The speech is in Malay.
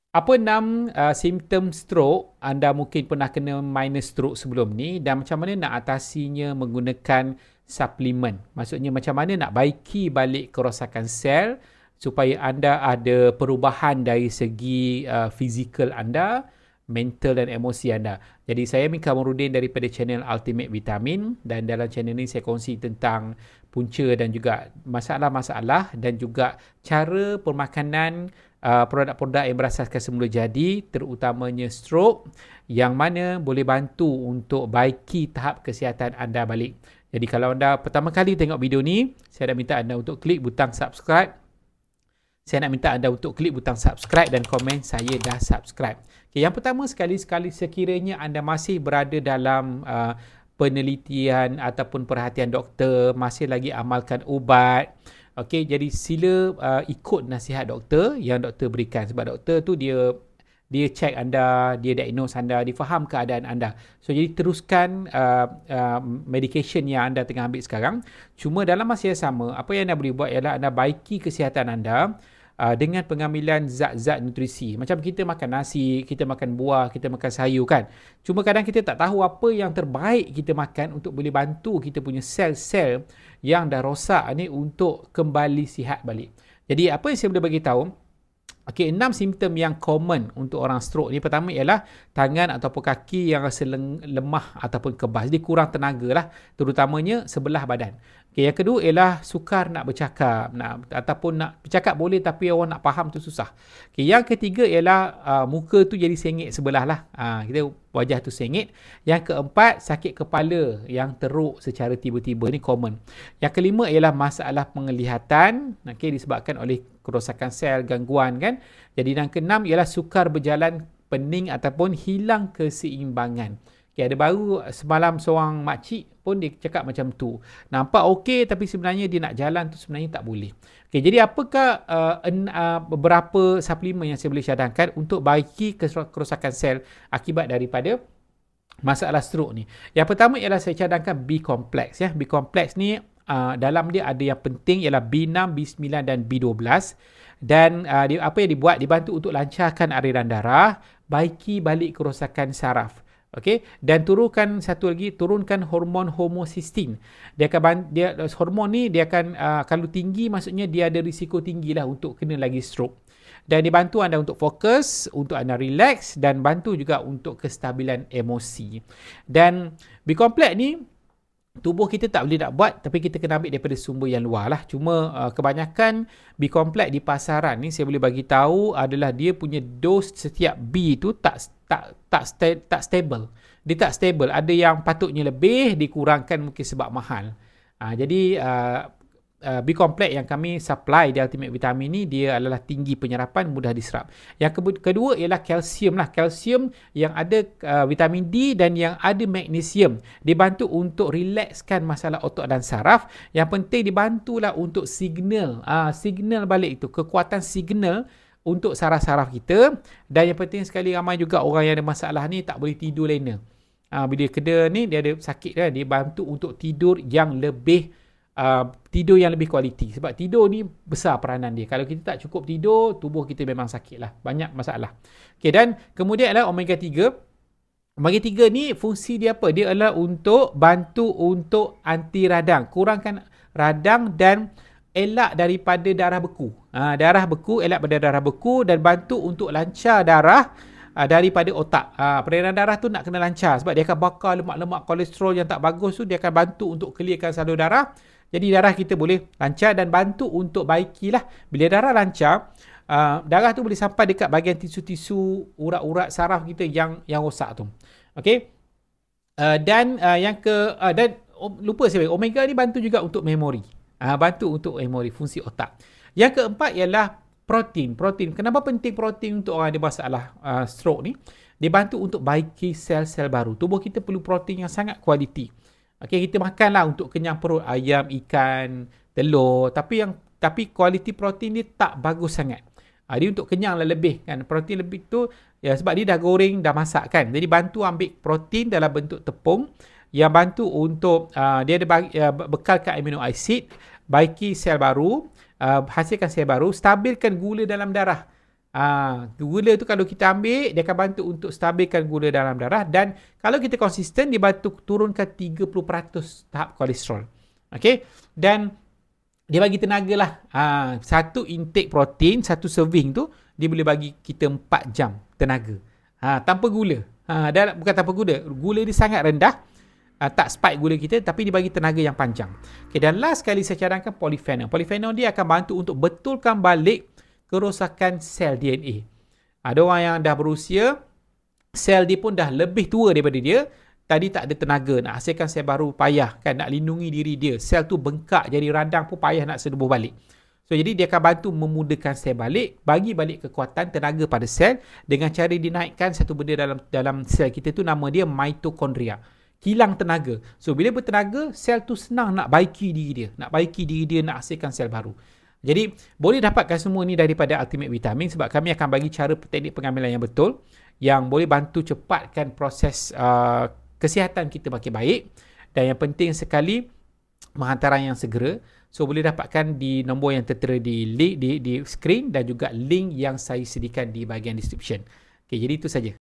Apa 6 simptom stroke? Anda mungkin pernah kena minor stroke sebelum ni, dan macam mana nak atasinya menggunakan suplemen. Maksudnya macam mana nak baiki balik kerosakan sel supaya anda ada perubahan dari segi fizikal anda, mental dan emosi anda. Jadi saya Min Kamarudin daripada channel Ultimate Vitamin, dan dalam channel ni saya kongsi tentang punca dan juga masalah-masalah dan juga cara permakanan produk-produk yang berasaskan semula jadi, terutamanya stroke, yang mana boleh bantu untuk baiki tahap kesihatan anda balik. Jadi kalau anda pertama kali tengok video ni, saya nak minta anda untuk klik butang subscribe. Saya nak minta anda untuk klik butang subscribe dan komen saya dah subscribe. Okay, yang pertama sekali sekiranya anda masih berada dalam penelitian ataupun perhatian doktor, masih lagi amalkan ubat, okey, jadi sila ikut nasihat doktor yang doktor berikan, sebab doktor tu dia check anda, dia diagnose anda, dia faham keadaan anda. So jadi teruskan medication yang anda tengah ambil sekarang. Cuma dalam masa yang sama, apa yang anda boleh buat ialah anda baiki kesihatan anda dengan pengambilan zat-zat nutrisi. Macam kita makan nasi, kita makan buah, kita makan sayur kan. Cuma kadang kita tak tahu apa yang terbaik kita makan untuk boleh bantu kita punya sel-sel yang dah rosak ni untuk kembali sihat balik. Jadi apa yang saya boleh bagi tahu, okey, 6 simptom yang common untuk orang stroke ni. Pertama ialah tangan ataupun kaki yang rasa lemah ataupun kebas. Dia kurang tenaga lah, terutamanya sebelah badan. Okay, yang kedua ialah sukar nak bercakap, ataupun nak bercakap boleh tapi orang nak faham tu susah. Okay, yang ketiga ialah muka tu jadi sengit sebelah lah. Kita wajah tu sengit. Yang keempat, sakit kepala yang teruk secara tiba-tiba, ni common. Yang kelima ialah masalah penglihatan, okay, disebabkan oleh kerosakan sel, gangguan kan. Jadi yang keenam ialah sukar berjalan, pening ataupun hilang keseimbangan. Okay, ada baru semalam seorang makcik pun dia cakap macam tu. Nampak okey tapi sebenarnya dia nak jalan tu sebenarnya tak boleh. Okay, jadi apakah beberapa suplemen yang saya boleh cadangkan untuk baiki kerosakan sel akibat daripada masalah stroke ni? Yang pertama ialah saya cadangkan B-complex ya. B-complex ni dalam dia ada yang penting ialah B6, B9 dan B12. Dan apa yang dibuat, dibantu untuk lancarkan aliran darah, baiki balik kerosakan saraf. Okey, dan turunkan hormon homocysteine. Hormon ni dia akan kalau tinggi, maksudnya dia ada risiko tinggilah untuk kena lagi stroke. Dan dibantu anda untuk fokus, untuk anda relax, dan bantu juga untuk kestabilan emosi. Dan B-complex ni tubuh kita tak boleh nak buat, tapi kita kena ambil daripada sumber yang luar lah. Cuma kebanyakan B-complex di pasaran ni saya boleh bagi tahu adalah dia punya dos setiap B tu tak stable. Dia tak stable. Ada yang patutnya lebih, dikurangkan mungkin sebab mahal. Jadi B-complex yang kami supply di Ultimate Vitamin ni, dia adalah tinggi penyerapan, mudah diserap. Yang kedua ialah kalsium lah. Kalsium yang ada vitamin D dan yang ada magnesium. Dibantu untuk relaxkan masalah otot dan saraf. Yang penting dibantulah untuk signal balik itu, kekuatan signal untuk saraf-saraf kita. Dan yang penting sekali, ramai juga orang yang ada masalah ni tak boleh tidur lena. Bila kena ni, dia ada sakit kan, dia bantu untuk tidur yang lebih kualiti. Sebab tidur ni besar peranan dia. Kalau kita tak cukup tidur, tubuh kita memang sakit lah, banyak masalah. Okay, dan kemudian adalah omega 3. Omega 3 ni fungsi dia apa? Dia adalah untuk bantu untuk anti radang, kurangkan radang dan elak daripada darah beku. Elak pada darah beku, dan bantu untuk lancar darah daripada otak. Peredaran darah tu nak kena lancar, sebab dia akan bakar lemak-lemak kolesterol yang tak bagus tu. Dia akan bantu untuk clearkan salur darah. Jadi darah kita boleh lancar dan bantu untuk baikilah. Bila darah lancar, darah tu boleh sampai dekat bahagian tisu-tisu urat-urat saraf kita yang rosak tu. Okey. Dan lupa saya, omega ni bantu juga untuk memori. Bantu untuk memori, fungsi otak. Yang keempat ialah protein. Kenapa penting protein untuk orang ada masalah stroke ni? Dia bantu untuk baiki sel-sel baru. Tubuh kita perlu protein yang sangat kualiti. Okey, kita makanlah untuk kenyang perut, ayam, ikan, telur, tapi kualiti protein dia tak bagus sangat. Dia untuk kenyang lah lebih kan. Protein lebih tu ya, sebab dia dah goreng, dah masak kan. Jadi bantu ambil protein dalam bentuk tepung yang bantu untuk dia ada bekalkan amino acid, baiki sel baru, hasilkan sel baru, stabilkan gula dalam darah. Gula tu kalau kita ambil, dia akan bantu untuk stabilkan gula dalam darah, dan kalau kita konsisten, dia bantu turunkan 30% tahap kolesterol. Okay? Dan dia bagi tenaga lah. Satu intake protein, satu serving tu, dia boleh bagi kita 4 jam tenaga. Tanpa gula. Bukan tanpa gula. Gula dia sangat rendah. Tak spike gula kita, tapi dia bagi tenaga yang panjang. Okay, dan last sekali saya cadangkan polyphenol. Polyphenol dia akan bantu untuk betulkan balik kerosakan sel DNA. Ada orang yang dah berusia, sel dia pun dah lebih tua daripada dia. Tadi tak ada tenaga nak hasilkan sel baru, payah kan, nak lindungi diri dia. Sel tu bengkak jadi radang pun payah nak sedebuh balik. So jadi dia akan bantu memudahkan sel balik, bagi balik kekuatan tenaga pada sel dengan cara dinaikkan satu benda dalam sel kita tu, nama dia mitokondria. Kilang tenaga. So bila bertenaga, sel tu senang nak baiki diri dia, nak hasilkan sel baru. Jadi boleh dapatkan semua ni daripada Ultimate Vitamin, sebab kami akan bagi cara teknik pengambilan yang betul yang boleh bantu cepatkan proses kesihatan kita makin baik, dan yang penting sekali penghantaran yang segera. So boleh dapatkan di nombor yang tertera di link di screen, dan juga link yang saya sediakan di bahagian description. Okay, jadi itu saja.